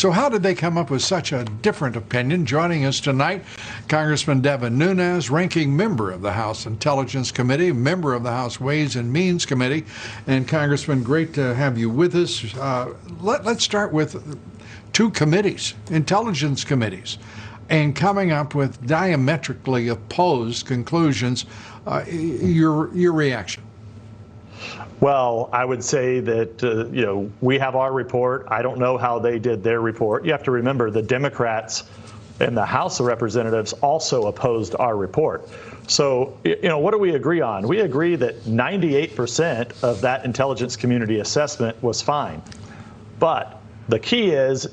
So how did they come up with such a different opinion? Joining us tonight, Congressman Devin Nunes, ranking member of the House Intelligence Committee, member of the House Ways and Means Committee. And Congressman, great to have you with us. Let's start with two committees, intelligence committees, and coming up with diametrically opposed conclusions. Your reaction? Well, I would say that, we have our report. I don't know how they did their report. You have to remember the Democrats in the House of Representatives also opposed our report. So, what do we agree on? We agree that 98% of that intelligence community assessment was fine. But the key is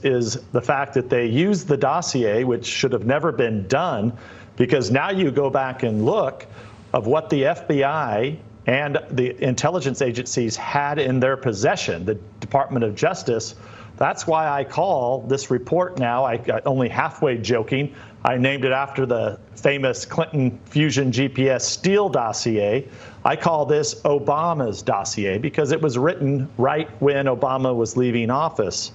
the fact that they used the dossier, which should have never been done, because now you go back and look of what the FBI and the intelligence agencies had in their possession, the Department of Justice. That's why I call this report now, I got only halfway joking, I named it after the famous Clinton Fusion GPS Steele dossier. I call this Obama's dossier because it was written right when Obama was leaving office.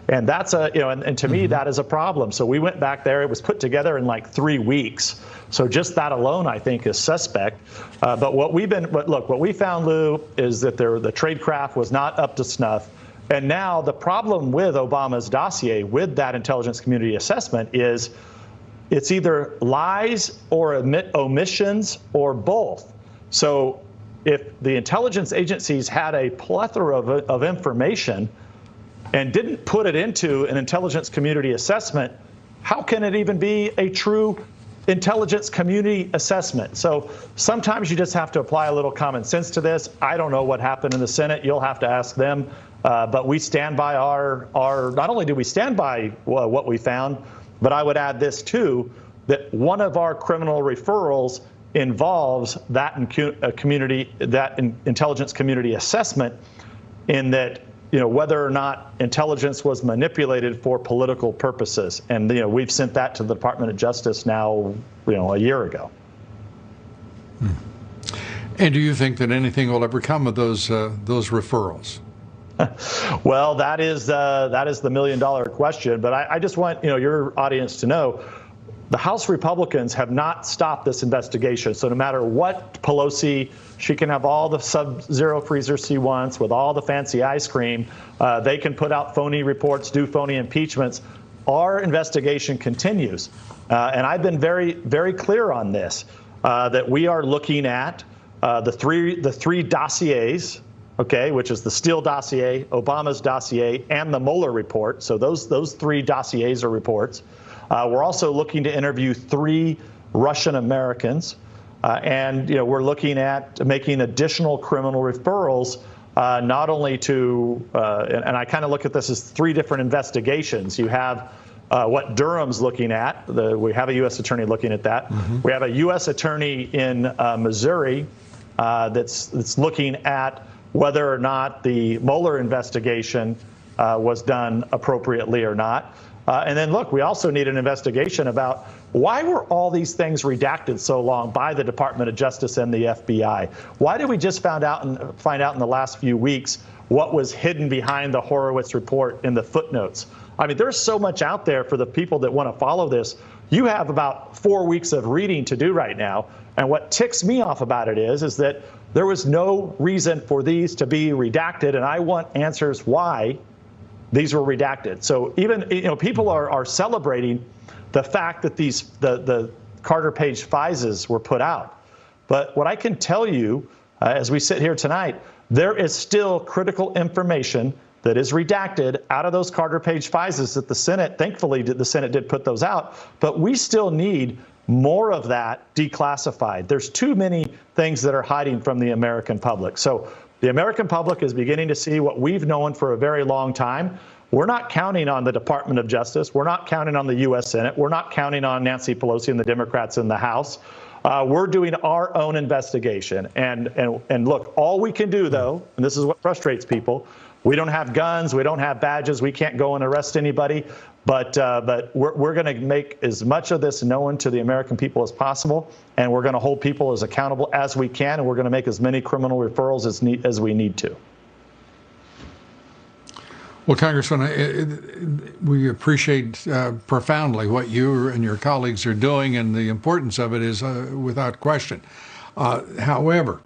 And that's and to me, that is a problem. So we went back there. It was put together in like 3 weeks. So just that alone, I think, is suspect. But what we found, Lou, is that the tradecraft was not up to snuff. And now the problem with Obama's dossier, with that intelligence community assessment, is it's either lies or omissions or both. So if the intelligence agencies had a plethora of information and didn't put it into an intelligence community assessment, how can it even be a true intelligence community assessment? So sometimes you just have to apply a little common sense to this. I don't know what happened in the Senate. You'll have to ask them. But we stand by our not only do we stand by what we found, but I would add this too, that one of our criminal referrals involves that intelligence community assessment, in that whether or not intelligence was manipulated for political purposes. And, we've sent that to the Department of Justice now, a year ago. And do you think that anything will ever come of those referrals? Well, that is the million-dollar question. But I just want, your audience to know, the House Republicans have not stopped this investigation. So no matter what Pelosi, she can have all the sub-zero freezers she wants with all the fancy ice cream. They can put out phony reports, do phony impeachments. Our investigation continues. And I've been very, very clear on this, that we are looking at the three dossiers, okay, which is the Steele dossier, Obama's dossier, and the Mueller report. So those three dossiers are reports. We're also looking to interview 3 Russian Americans, and we're looking at making additional criminal referrals, not only to, and I kind of look at this as 3 different investigations. You have what Durham's looking at. We have a U.S. attorney looking at that. We have a U.S. attorney in Missouri that's looking at whether or not the Mueller investigation was done appropriately or not. And then, look, we also need an investigation about why were all these things redacted so long by the Department of Justice and the FBI? Why did we just find out in the last few weeks what was hidden behind the Horowitz report in the footnotes? I mean, there's so much out there for the people that want to follow this. You have about 4 weeks of reading to do right now. And what ticks me off about it is that there was no reason for these to be redacted. And I want answers why these were redacted. So even, people are celebrating the fact that the Carter Page FISAs were put out. But what I can tell you, as we sit here tonight, there is still critical information that is redacted out of those Carter Page FISAs that the Senate, thankfully, the Senate did put those out. But we still need more of that declassified. There's too many things that are hiding from the American public. So the American public is beginning to see what we've known for a very long time. We're not counting on the Department of Justice. We're not counting on the U.S. Senate. We're not counting on Nancy Pelosi and the Democrats in the House. We're doing our own investigation. And look, all we can do, though, and this is what frustrates people, we don't have guns, we don't have badges, we can't go and arrest anybody, but we're going to make as much of this known to the American people as possible, and we're going to hold people as accountable as we can, and we're going to make as many criminal referrals as we need to. Well, Congressman, we appreciate profoundly what you and your colleagues are doing, and the importance of it is without question. However,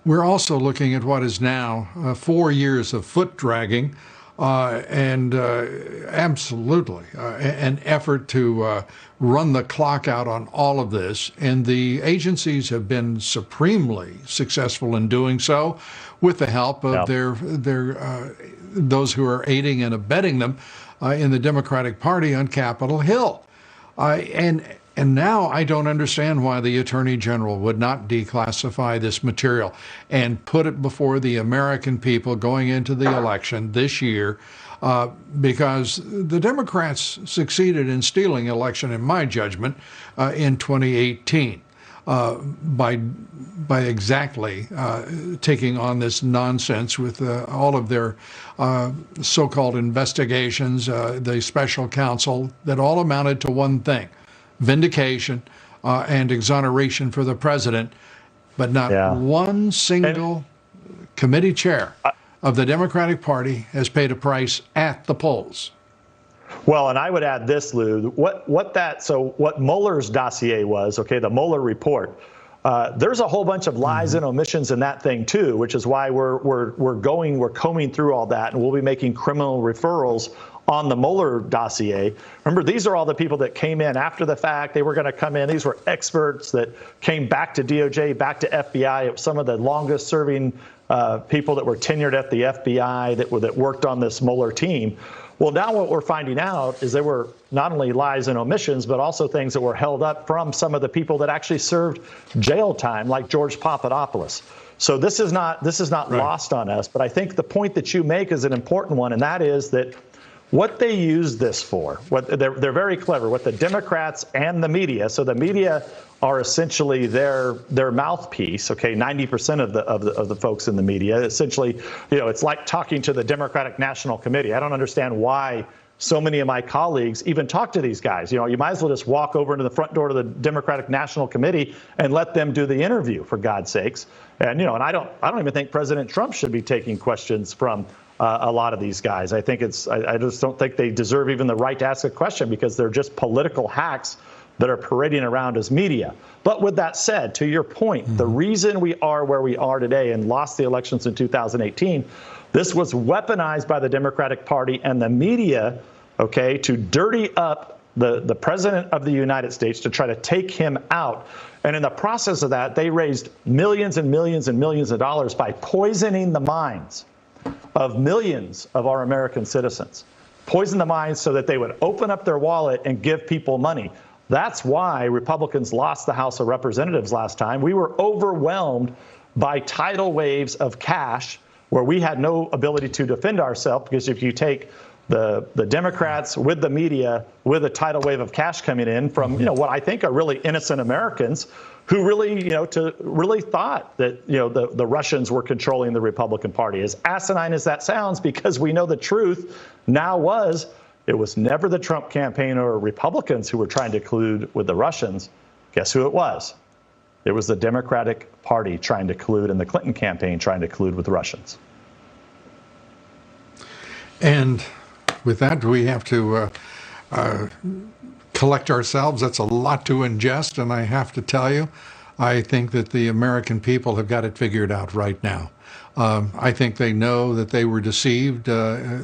we're also looking at what is now 4 years of foot dragging and absolutely an effort to run the clock out on all of this. And the agencies have been supremely successful in doing so with the help of those who are aiding and abetting them in the Democratic Party on Capitol Hill. And now I don't understand why the Attorney General would not declassify this material and put it before the American people going into the election this year, because the Democrats succeeded in stealing election, in my judgment, in 2018. By exactly taking on this nonsense with all of their so-called investigations, the special counsel, that all amounted to one thing: vindication and exoneration for the president, but not one single committee chair of the Democratic Party has paid a price at the polls. Well, and I would add this, Lou, what Mueller's dossier was, okay, the Mueller report, there's a whole bunch of lies and omissions in that thing too, which is why we're combing through all that, and we'll be making criminal referrals on the Mueller dossier. Remember, these are all the people that came in after the fact. They were going to come in. These were experts that came back to DOJ, back to FBI. It was some of the longest serving people that were tenured at the FBI that worked on this Mueller team. Well, now what we're finding out is there were not only lies and omissions, but also things that were held up from some of the people that actually served jail time, like George Papadopoulos. So this is not lost on us. But I think the point that you make is an important one, and that is that what they use this for, they're very clever, what the Democrats and the media, so the media are essentially their mouthpiece, okay, 90% of the folks in the media, essentially, it's like talking to the Democratic National Committee. I don't understand why so many of my colleagues even talk to these guys. You might as well just walk over to the front door of the Democratic National Committee and let them do the interview, for God's sakes. And, and I don't even think President Trump should be taking questions from a lot of these guys. I just don't think they deserve even the right to ask a question, because they're just political hacks that are parading around as media. But with that said, to your point, the reason we are where we are today and lost the elections in 2018, this was weaponized by the Democratic Party and the media, okay, to dirty up the president of the United States, to try to take him out. And in the process of that, they raised millions and millions and millions of dollars by poisoning the minds of millions of our American citizens. Poison the minds so that they would open up their wallet and give people money. That's why Republicans lost the House of Representatives last time. We were overwhelmed by tidal waves of cash where we had no ability to defend ourselves, because if you take the Democrats with the media with a tidal wave of cash coming in from what I think are really innocent Americans who really really thought that the Russians were controlling the Republican Party. As asinine as that sounds, because we know the truth now it was never the Trump campaign or Republicans who were trying to collude with the Russians. Guess who it was? It was the Democratic Party trying to collude, and the Clinton campaign trying to collude with the Russians. And with that, we have to collect ourselves. That's a lot to ingest, and I have to tell you, I think that the American people have got it figured out right now. I think they know that they were deceived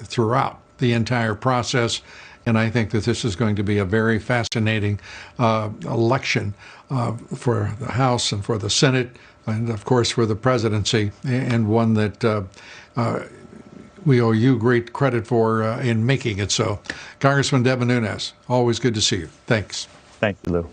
throughout the entire process, and I think that this is going to be a very fascinating election for the House and for the Senate, and of course for the presidency, and one that we owe you great credit for in making it so. Congressman Devin Nunes, always good to see you. Thanks. Thank you, Lou.